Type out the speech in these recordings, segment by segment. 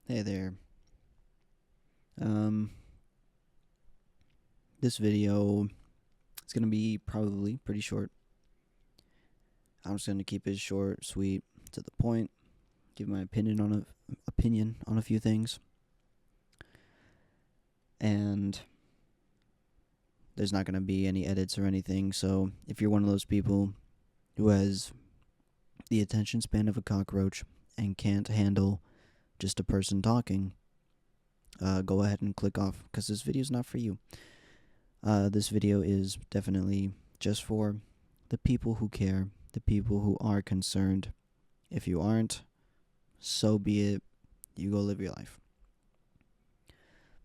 Hey there. Um, this video is gonna be probably pretty short. I'm just gonna keep it short, sweet, to the point. Give my opinion on a few things, and there's not gonna be any edits or anything. So if you're one of those people who has the attention span of a cockroach and can't handle just a person talking, go ahead and click off because this video is not for you. This video is definitely just for the people who care, the people who are concerned. If you aren't, so be it. You go live your life.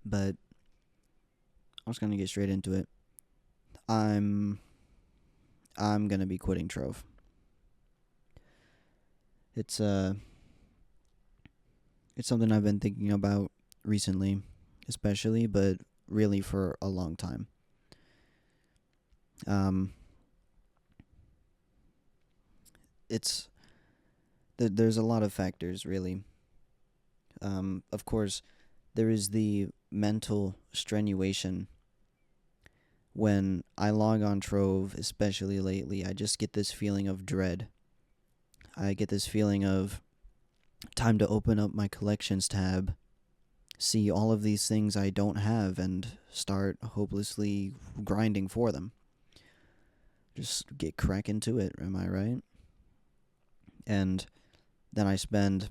But I'm just gonna get straight into it. I'm gonna be quitting Trove. It's it's something I've been thinking about recently, especially, but really for a long time. Um, it's there's a lot of factors really. Of course, there is the mental strenuation. When I log on Trove, especially lately, I just get this feeling of dread. I get this feeling of time to open up my collections tab, see all of these things I don't have, and start hopelessly grinding for them. Just get crack into it, am I right? And then I spend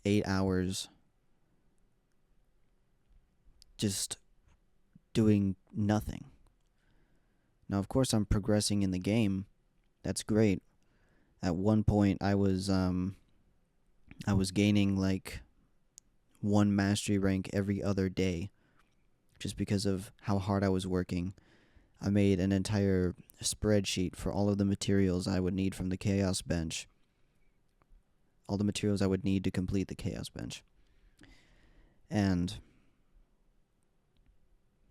8 hours just doing nothing. Now, of course, I'm progressing in the game. That's great. At one point, I was gaining like one mastery rank every other day, just because of how hard I was working. I made an entire spreadsheet for all of the materials I would need from the Chaos Bench, all the materials I would need to complete the Chaos Bench, and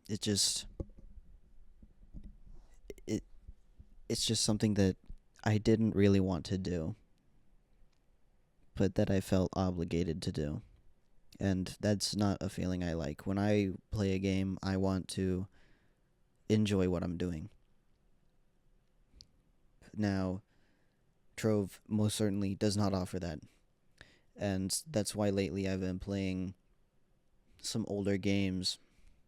it just it it's just something that I didn't really want to do, but that I felt obligated to do. And that's not a feeling I like. When I play a game, I want to enjoy what I'm doing. Now, Trove most certainly does not offer that. And that's why lately I've been playing some older games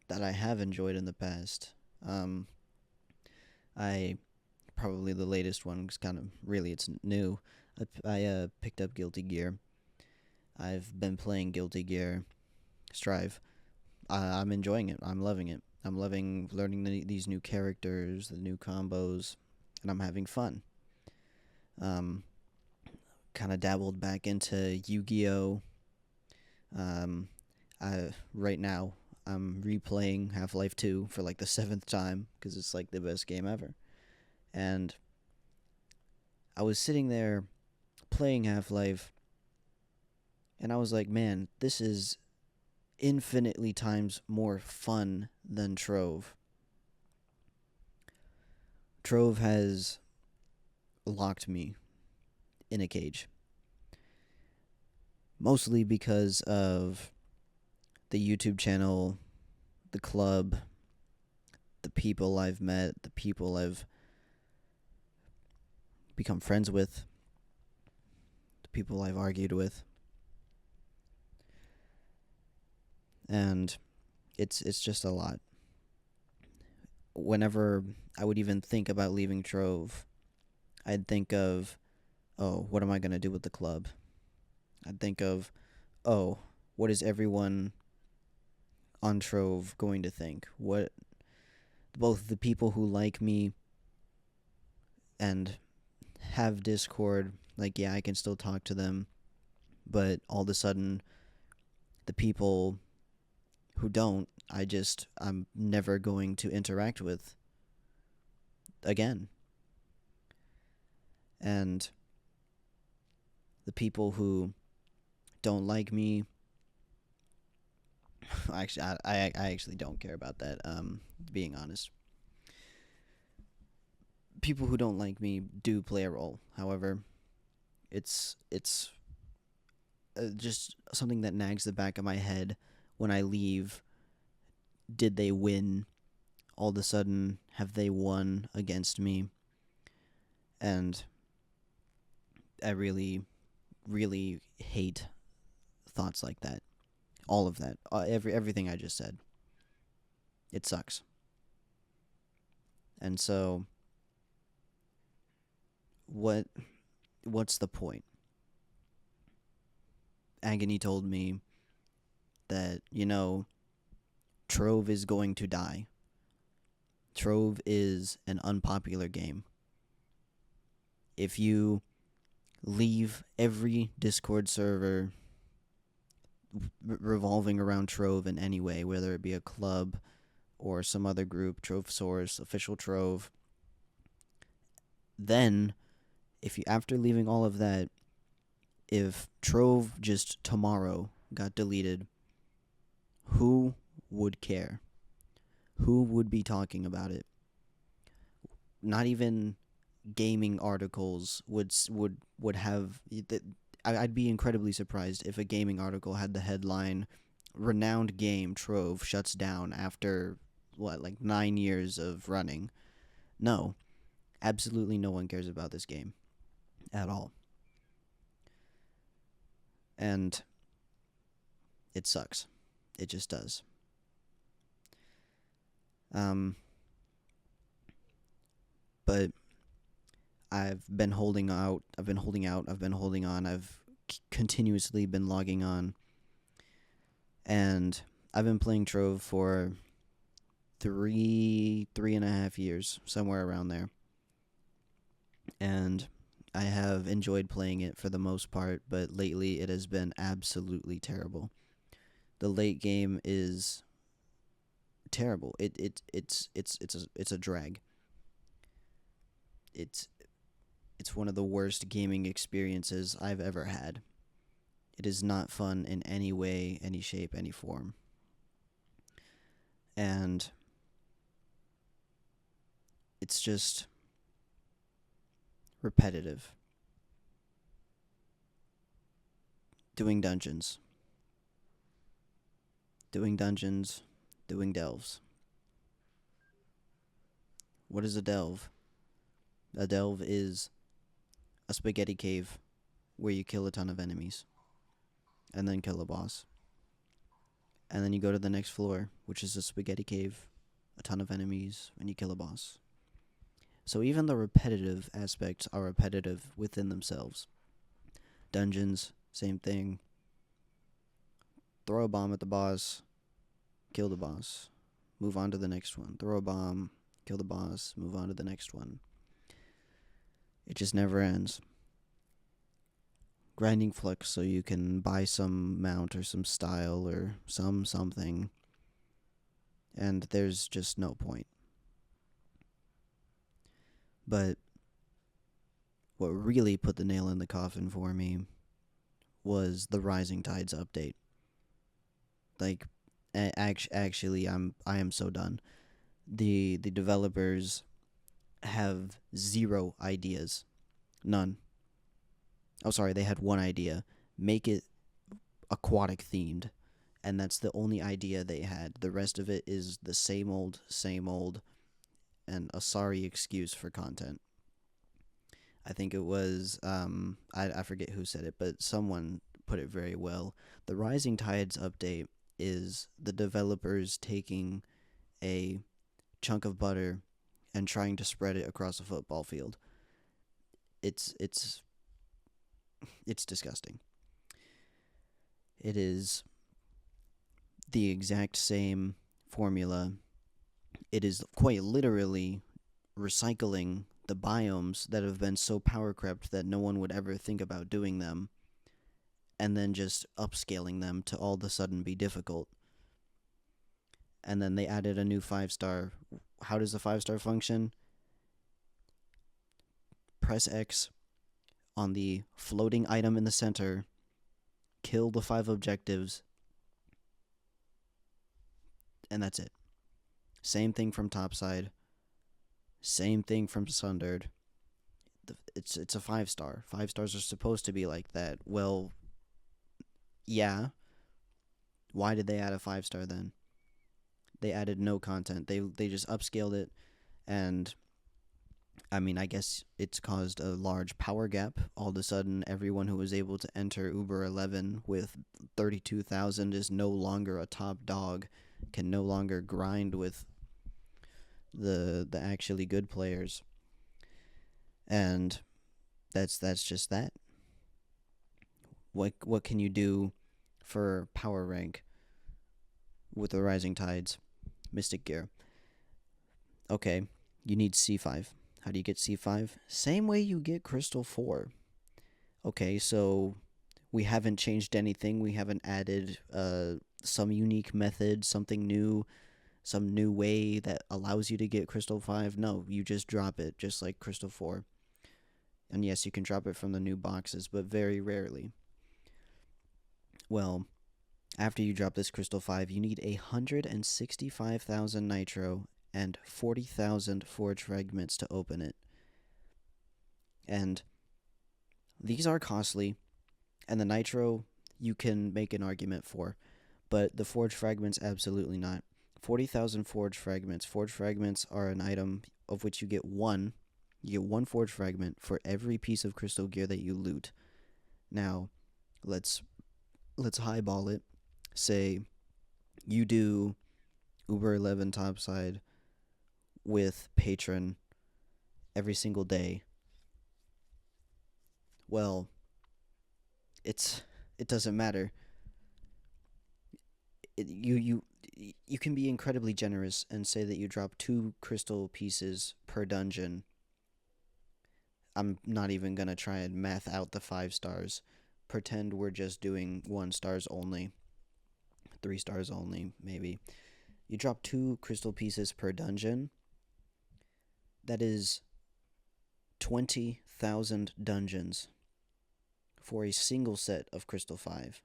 that I have enjoyed in the past. Um, I probably the latest one is kind of really it's new. I picked up Guilty Gear. I've been playing Guilty Gear Strive. I'm enjoying it. I'm loving it. I'm loving learning these new characters, the new combos, and I'm having fun. Um, Kind of dabbled back into Yu-Gi-Oh. Um, right now I'm replaying Half-Life 2 for like the seventh time because it's like the best game ever. And I was sitting there playing Half-Life, and I was like, man, this is infinitely times more fun than Trove. Trove has locked me in a cage, mostly because of the YouTube channel, the club, the people I've met, the people I've become friends with, the people I've argued with. And it's just a lot. Whenever I would even think about leaving Trove, I'd think of, oh, what am I going to do with the club? I'd think of, oh, what is everyone on Trove going to think? What both the people who like me and have Discord, like, yeah, I can still talk to them, but all of a sudden, the people who don't, I'm never going to interact with again. And the people who don't like me, actually, I actually don't care about that, being honest. People who don't like me do play a role. However, it's just something that nags the back of my head when I leave. Did they win? All of a sudden, have they won against me? And I really, really hate thoughts like that. All of that, everything I just said. It sucks. And so, what what's the point? Agony told me that, Trove is going to die. Trove is an unpopular game. If you leave every Discord server revolving around Trove in any way, whether it be a club or some other group, Trove Source, official Trove, then if you, after leaving all of that, if Trove just tomorrow got deleted, who would care? Who would be talking about it? Not even gaming articles would have. I'd be incredibly surprised if a gaming article had the headline, "Renowned game Trove shuts down after 9 years of running." No, absolutely no one cares about this game at all. And it sucks. It just does. But I've been holding out. I've been holding out. I've been holding on. I've continuously been logging on. And I've been playing Trove for three and a half years, somewhere around there. And I have enjoyed playing it for the most part, but lately it has been absolutely terrible. The late game is terrible. It's a drag. It's one of the worst gaming experiences I've ever had. It is not fun in any way, any shape, any form. And it's just repetitive. Doing dungeons, doing delves. What is a delve? A delve is a spaghetti cave where you kill a ton of enemies and then kill a boss. And then you go to the next floor, which is a spaghetti cave, a ton of enemies, and you kill a boss. So even the repetitive aspects are repetitive within themselves. Dungeons, same thing. Throw a bomb at the boss, kill the boss, move on to the next one. Throw a bomb, kill the boss, move on to the next one. It just never ends. Grinding flux so you can buy some mount or some style or something. And there's just no point. But what really put the nail in the coffin for me was the Rising Tides update. Actually, I am so done. The developers have zero ideas. None. Oh, sorry, they had one idea. Make it aquatic themed. And that's the only idea they had. The rest of it is the same old, and a sorry excuse for content. I think it was, I forget who said it, but someone put it very well. The Rising Tides update is the developers taking a chunk of butter and trying to spread it across a football field. It's disgusting. It is the exact same formula. It is quite literally recycling the biomes that have been so power crept that no one would ever think about doing them, and then just upscaling them to all of a sudden be difficult. And then they added a new 5-star. How does the 5-star function? Press X on the floating item in the center, kill the 5 objectives, and that's it. Same thing from Topside. Same thing from Sundered. It's a 5-star. 5 stars are supposed to be like that. Well, Yeah, why did they add a 5 star then? They added no content. They just upscaled it, and I mean, I guess it's caused a large power gap. All of a sudden, everyone who was able to enter Uber 11 with 32,000 is no longer a top dog, can no longer grind with the actually good players, and that's just that. What can you do for power rank with the rising tides? Mystic gear. Okay, you need C5. How do you get C5? Same way you get Crystal 4. Okay, so we haven't changed anything. We haven't added some unique method, something new, some new way that allows you to get Crystal 5. No, you just drop it, just like Crystal 4. And yes, you can drop it from the new boxes, but very rarely. Well, after you drop this Crystal 5, you need 165,000 Nitro and 40,000 Forge Fragments to open it. And these are costly, and the Nitro you can make an argument for, but the Forge Fragments, absolutely not. 40,000 Forge Fragments. Forge Fragments are an item of which you get one. You get one Forge Fragment for every piece of crystal gear that you loot. Now, let's highball it. Say you do Uber 11 topside with Patron every single day. Well, it doesn't matter. You can be incredibly generous and say that you drop 2 crystal pieces per dungeon. I'm not even gonna try and math out the 5 stars. Pretend we're just doing 1 stars only, 3 stars only, maybe. You drop 2 crystal pieces per dungeon. That is 20,000 dungeons for a single set of Crystal 5.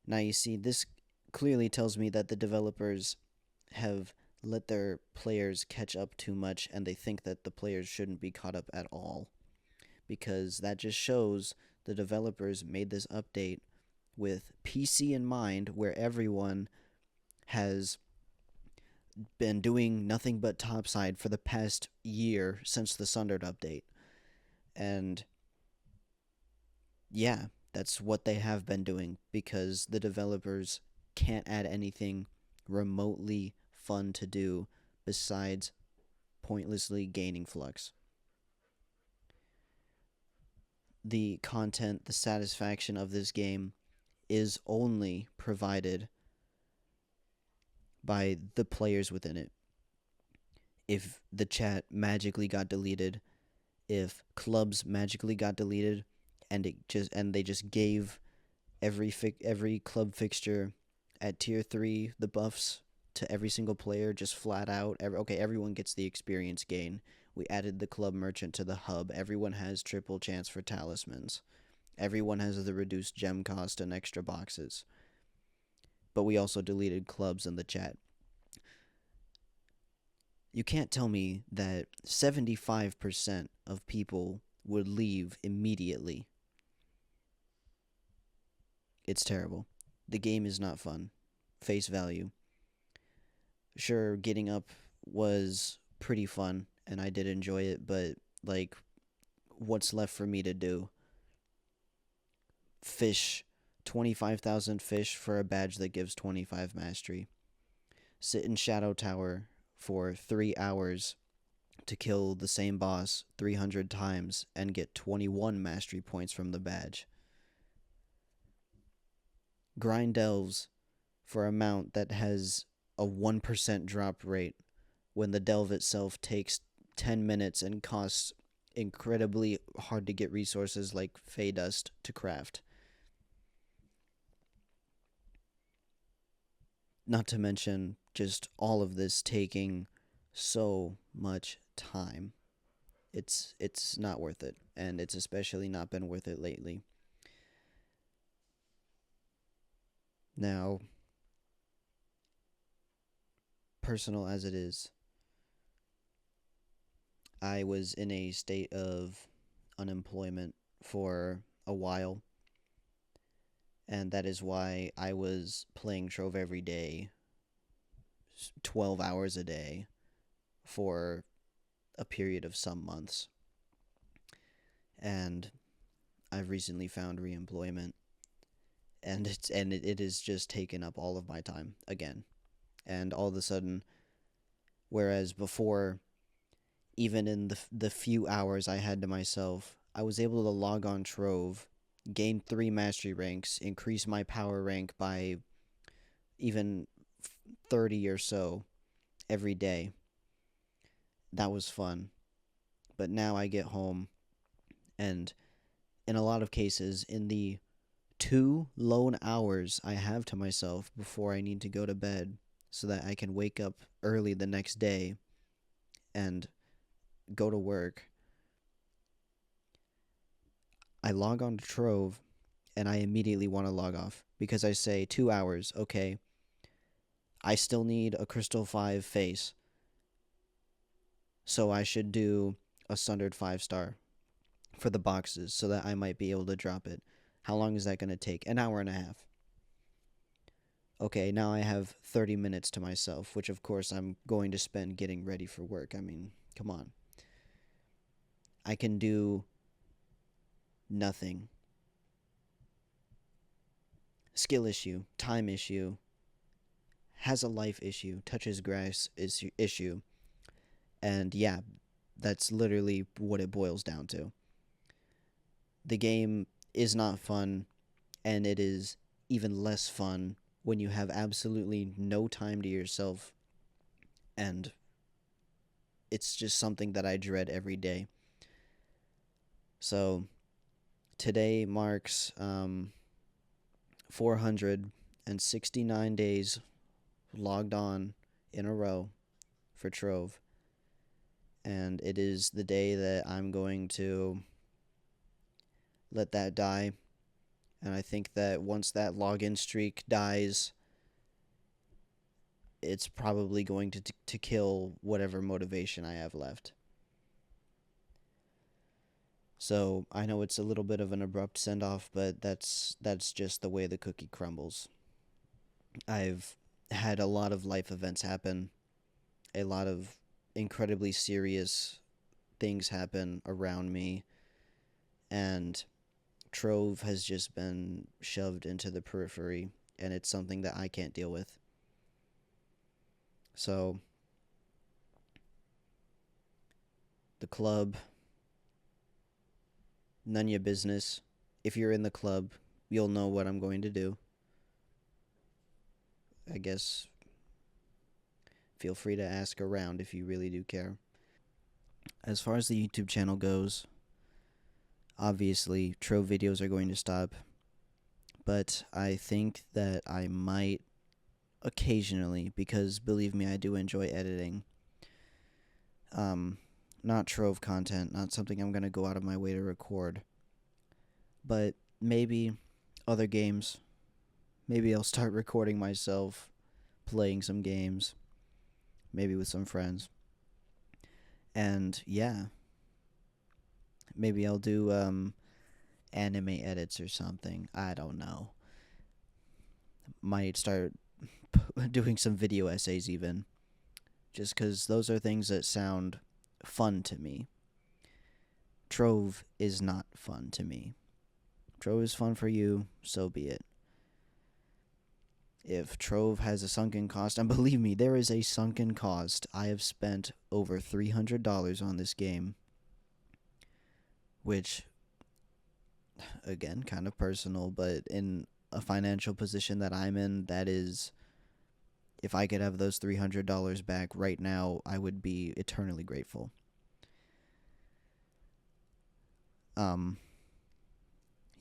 Now, you see, this clearly tells me that the developers have let their players catch up too much, and they think that the players shouldn't be caught up at all. Because that just shows the developers made this update with PC in mind, where everyone has been doing nothing but topside for the past year since the Sundered update. And yeah, that's what they have been doing because the developers can't add anything remotely fun to do besides pointlessly gaining flux. The content, the satisfaction of this game is only provided by the players within it. If the chat magically got deleted, if clubs magically got deleted, and they just gave every club fixture at tier 3 the buffs to every single player just flat out. Okay, everyone gets the experience gain. We added the club merchant to the hub. Everyone has triple chance for talismans. Everyone has the reduced gem cost and extra boxes. But we also deleted clubs in the chat. You can't tell me that 75% of people would leave immediately. It's terrible. The game is not fun. Face value. Sure, getting up was pretty fun, and I did enjoy it, but, like, what's left for me to do? Fish. 25,000 fish for a badge that gives 25 mastery. Sit in Shadow Tower for 3 hours to kill the same boss 300 times and get 21 mastery points from the badge. Grind delves for a mount that has a 1% drop rate when the delve itself takes 10 minutes and costs incredibly hard to get resources like Fey Dust to craft. Not to mention just all of this taking so much time. It's not worth it, and it's especially not been worth it lately. Now, personal as it is, I was in a state of unemployment for a while, And that is why I was playing Trove every day, 12 hours a day, for a period of some months. And I've recently found reemployment, and it has just taken up all of my time again. And all of a sudden, whereas before, even in the few hours I had to myself, I was able to log on Trove, gain 3 mastery ranks, increase my power rank by even 30 or so every day. That was fun. But now I get home, and in a lot of cases, in the 2 lone hours I have to myself before I need to go to bed so that I can wake up early the next day and go to work, I log on to Trove and I immediately want to log off because I say 2 hours, okay, I still need a Crystal 5 face, so I should do a Sundered 5 star for the boxes so that I might be able to drop it. How long is that going to take? An hour and a half. Okay, now I have 30 minutes to myself, which of course I'm going to spend getting ready for work. I mean, come on. I can do nothing. Skill issue, time issue, has a life issue, touches grass issue, and yeah, that's literally what it boils down to. The game is not fun, and it is even less fun when you have absolutely no time to yourself, and it's just something that I dread every day. So today marks 469 days logged on in a row for Trove, and it is the day that I'm going to let that die. And I think that once that login streak dies, it's probably going to kill whatever motivation I have left. So I know it's a little bit of an abrupt send off, but that's just the way the cookie crumbles. I've had a lot of life events happen, a lot of incredibly serious things happen around me, and Trove has just been shoved into the periphery, and it's something that I can't deal with. So, the club, none of your business. If you're in the club, you'll know what I'm going to do. I guess feel free to ask around if you really do care. As far as the YouTube channel goes, obviously, Trove videos are going to stop, but I think that I might occasionally, because believe me, I do enjoy editing. Not Trove content, not something I'm going to go out of my way to record, but maybe other games. Maybe I'll start recording myself playing some games, maybe with some friends. And yeah, maybe I'll do anime edits or something. I don't know. Might start doing some video essays even, just because those are things that sound fun to me. Trove is not fun to me. Trove is fun for you, so be it. If Trove has a sunken cost, and believe me, there is a sunken cost. I have spent over $300 on this game, which, again, kind of personal, but in a financial position that I'm in, that is, if I could have those $300 back right now, I would be eternally grateful.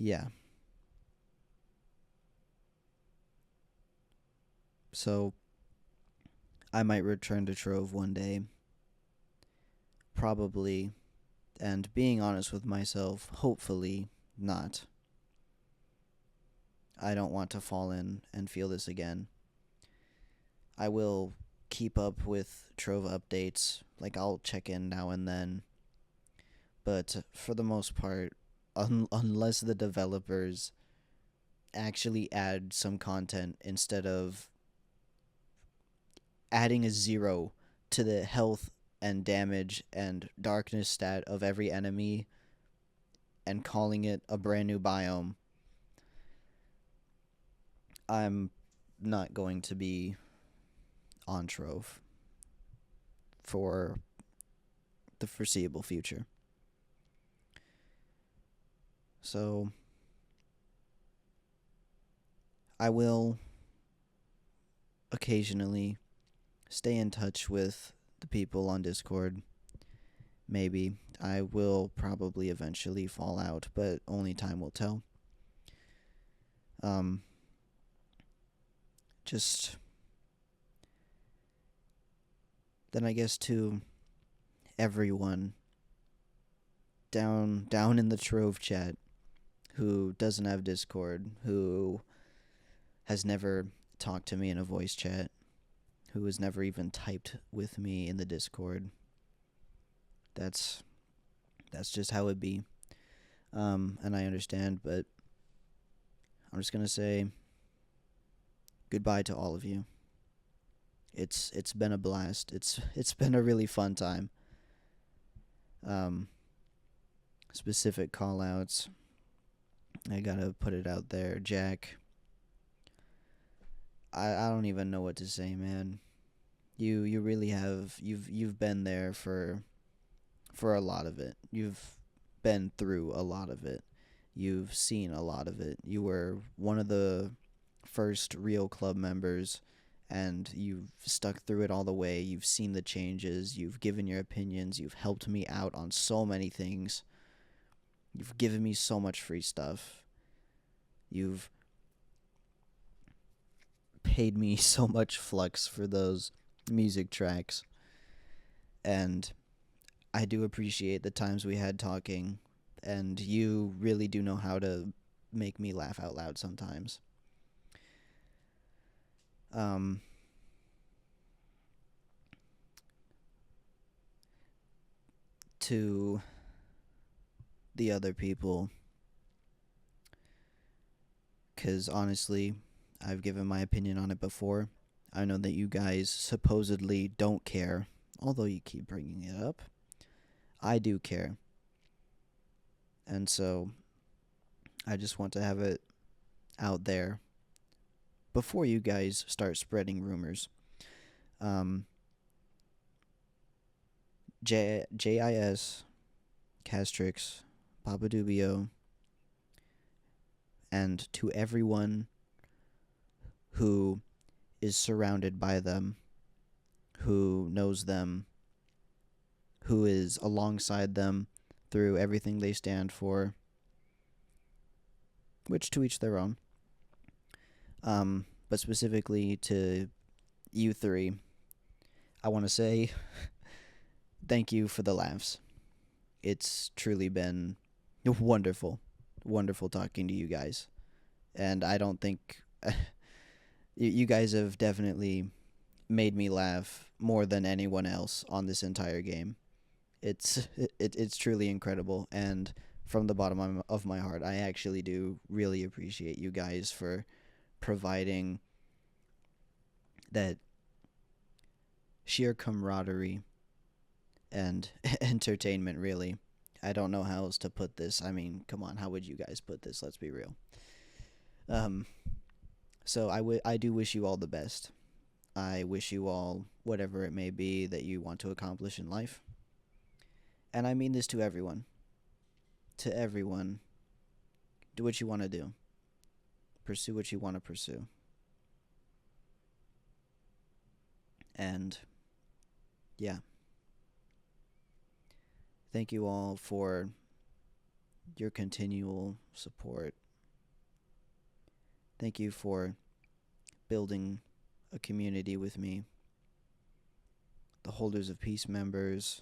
Yeah. So, I might return to Trove one day. Probably. And being honest with myself, hopefully not. I don't want to fall in and feel this again. I will keep up with Trove updates. Like, I'll check in now and then. But for the most part, unless the developers actually add some content instead of adding a zero to the health and damage and darkness stat of every enemy and calling it a brand new biome. I'm not going to be on Trove for the foreseeable future. So I will occasionally stay in touch with the people on Discord. Maybe I will probably eventually fall out, but only time will tell. Um, just then, I guess to everyone down in the Trove chat who doesn't have Discord, who has never talked to me in a voice chat, who has never even typed with me in the Discord. That's just how it be. And I understand, but I'm just gonna say goodbye to all of you. It's been a blast. It's been a really fun time. Um, Specific call outs. I gotta put it out there, Jack. I don't even know what to say, man. You really have you've been there for a lot of it. You've been through a lot of it. You've seen a lot of it. You were one of the first real club members, and you've stuck through it all the way. You've seen the changes. You've given your opinions. You've helped me out on so many things. You've given me so much free stuff. You've paid me so much flux for those music tracks. And I do appreciate the times we had talking, and you really do know how to make me laugh out loud sometimes. Um, to the other people, because honestly, I've given my opinion on it before. I know that you guys supposedly don't care, although you keep bringing it up. I do care. And so I just want to have it out there before you guys start spreading rumors. Um, JIS, Castrix, Papa Dubio, and to everyone who is surrounded by them, who knows them, who is alongside them through everything they stand for, which to each their own. But specifically to you three, I want to say thank you for the laughs. It's truly been wonderful, wonderful talking to you guys. And I don't think you guys have definitely made me laugh more than anyone else on this entire game. It's truly incredible, and from the bottom of my heart, I actually do really appreciate you guys for providing that sheer camaraderie and entertainment, really. I don't know how else to put this. I mean, come on, how would you guys put this? Let's be real. Um, so I do wish you all the best. I wish you all whatever it may be that you want to accomplish in life. And I mean this to everyone. To everyone. Do what you want to do. Pursue what you want to pursue. And yeah. Thank you all for your continual support. Thank you for building a community with me. The Holders of Peace members,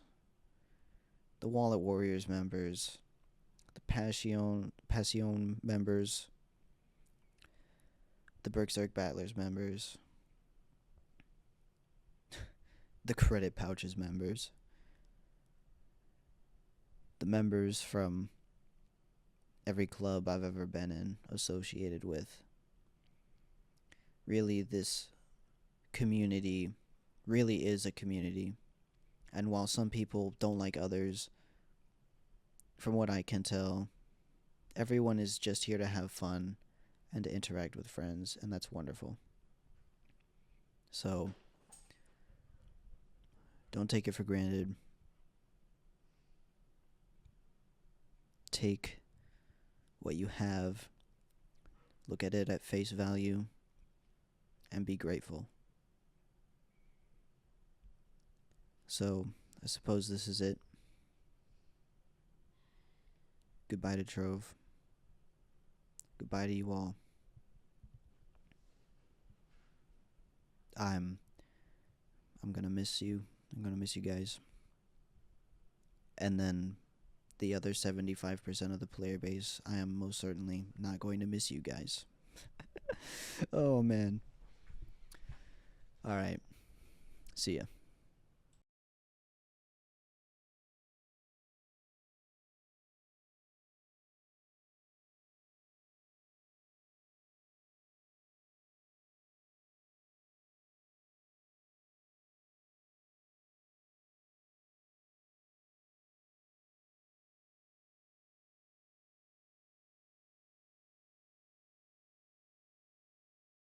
the Wallet Warriors members, the Passion members, the Berserk Battlers members, the Credit Pouches members, the members from every club I've ever been in, associated with. Really, this community really is a community. And while some people don't like others, from what I can tell, everyone is just here to have fun and to interact with friends, and that's wonderful. So, don't take it for granted. Take what you have, look at it at face value, and be grateful. So, I suppose this is it. Goodbye to Trove. Goodbye to you all. I'm I'm gonna miss you. I'm gonna miss you guys. And then the other 75% of the player base, I am most certainly not going to miss you guys. Oh man. Alright. See ya.